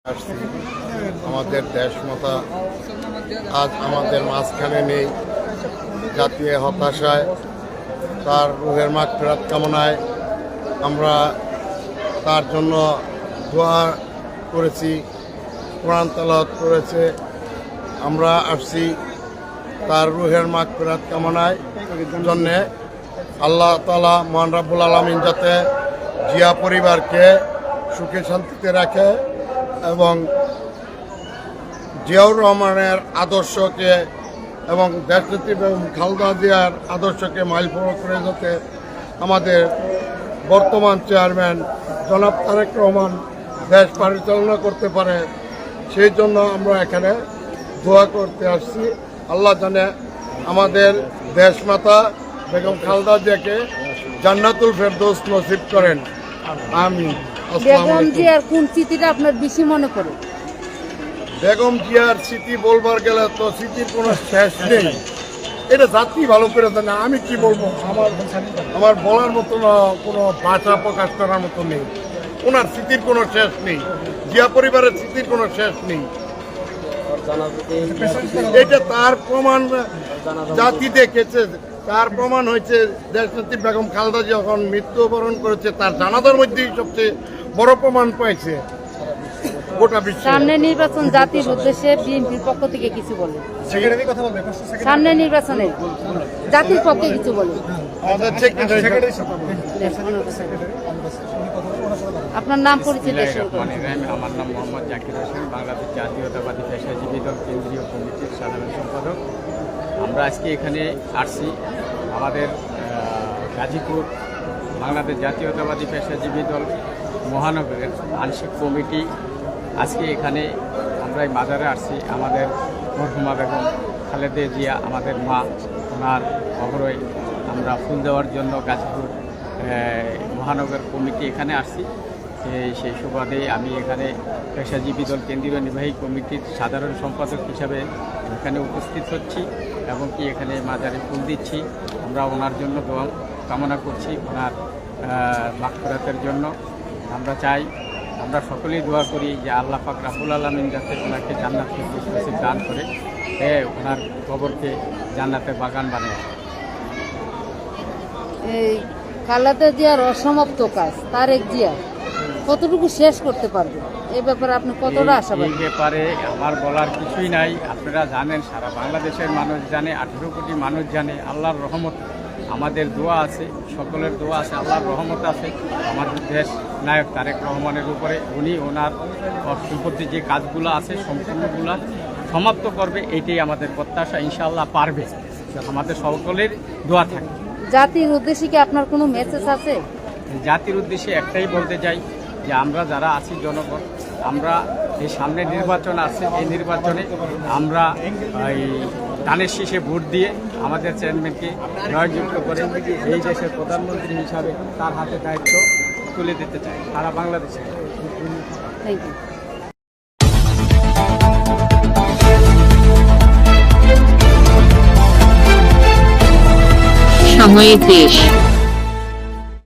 আসছি আমাদের দেশমাতা আজ আমাদের মাঝখানে নেই। জাতীয় হতাশায় তার রুহের মাগফিরাত কামনায় আমরা তার জন্য দোয়া করেছি, কোরআন তেলাওয়াত করেছে। আমরা আসছি তার রুহের মাগফিরাত কামনায় জন্যে। আল্লাহ তাআলা মহান রব্বুল আলামিন যাতে জিয়া পরিবারকে সুখে শান্তিতে রাখে এবং জিয়াউর রহমানের আদর্শকে এবং দেশনেত্রী খালেদা জিয়ার আদর্শকে মাইলফলক করে যাতে আমাদের বর্তমান চেয়ারম্যান জনাব তারেক রহমান দেশ পরিচালনা করতে পারে, সেই জন্য আমরা এখানে দোয়া করতে আসছি। আল্লাহ জানে আমাদের দেশমাতা বেগম খালেদা জিয়াকে জান্নাতুল ফেরদৌস নসিব করেন, আমিন। বেগম জিয়ার কোন স্মৃতিটা আপনার বেশি মনে পড়ে? বেগম জিয়ার স্মৃতি বলবার গেলে তো স্মৃতির কোনো শেষ নেই। এটা জাতি ভালো করে জানে, আমি কি বলবো, আমার বলার মতো কোনো ভাষা প্রকাশ করার মতো নেই। ওনার স্মৃতির কোনো শেষ নেই, জিয়া পরিবারের স্মৃতির কোনো শেষ নেই। এটা তার প্রমাণ জাতি দেখেছে, তার প্রমাণ হয়েছে দেশনেত্রী বেগম খালেদা জিয়া যখন মৃত্যুবরণ করেছে তার জানাজার মধ্যেই সবচেয়ে বড় প্রমাণ পাইছে গোটা বিশ্বে। সামনে নির্বাচন জাতির উদ্দেশ্যে বিএনপির পক্ষ থেকে কিছু বলে, সামনে নির্বাচনে জাতির পক্ষে কিছু বলে। আপনার নাম পরিচয়? আমার নাম মোহাম্মদ জাকির হোসেন, বাংলাদেশ জাতীয়তাবাদী পেশাজীবী দল কেন্দ্রীয় কমিটির সাধারণ সম্পাদক। আমরা আজকে এখানে আসছি আমাদের গাজীপুর বাংলাদেশ জাতীয়তাবাদী পেশাজীবী দল মহানগরের আংশিক কমিটি আজকে এখানে আমরা এই মাজারে আসছি। আমাদের মরহুমা বেগম খালেদা জিয়া আমাদের মা, ওনার কবরে আমরা ফুল দেওয়ার জন্য গাজীপুর মহানগর কমিটি এখানে আসছি। সেই সুবাদে আমি এখানে পেশাজীবী দল কেন্দ্রীয় নির্বাহী কমিটির সাধারণ সম্পাদক হিসাবে এখানে উপস্থিত হচ্ছি এবং কি এখানে মাজারে ফুল দিচ্ছি। আমরা ওনার জন্য দোয়া কামনা করছি, ওনার মাগফিরাতের জন্য। আমরা চাই, আমরা সকলেই দোয়া করি যে আল্লাহ পাক রব্বুল আলামিন যাতে ওনাকে জান্নাতের নসিব দান করে, ওনার কবরকে জান্নাতের বাগান বানিয়ে। এই খালেদা জিয়ার অসমাপ্ত কাজ তারেক জিয়া কতটুকু শেষ করতে পারবে, এই ব্যাপারে আপনি কতটা আশাবাদী? এই ব্যাপারে আমার বলার কিছুই নাই। আপনারা জানেন, সারা বাংলাদেশের মানুষ জানে, 18 কোটি মানুষ জানে। আল্লাহর রহমত, আমাদের দোয়া আছে, সকলের দোয়া আছে, আল্লাহর রহমত আছে আমাদের দেশ নায়ক তারেক রহমানের উপরে। উনি ওনার সম্পত্তি যে কাজগুলো আছে সম্পূর্ণগুলা সমাপ্ত করবে, এইটাই আমাদের প্রত্যাশা। ইনশাআল্লাহ পারবে, আমাদের সকলের দোয়া থাকে। জাতির উদ্দেশ্যে কি আপনার কোনো মেসেজ আছে? জাতির উদ্দেশ্যে একটাই বলতে চাই যে আমরা যারা আছি জনগণ, আমরা এই সামনে নির্বাচন আছে, এই নির্বাচনে আমরা এই ধানের শীষে ভোট দিয়ে আমাদের চেয়ারম্যানকে জয়যুক্ত করে এই দেশের প্রধানমন্ত্রী হিসাবে তার হাতে দায়িত্ব তুলে দিতে চাই সারা বাংলাদেশে। Thank you. সময়ের দেশ।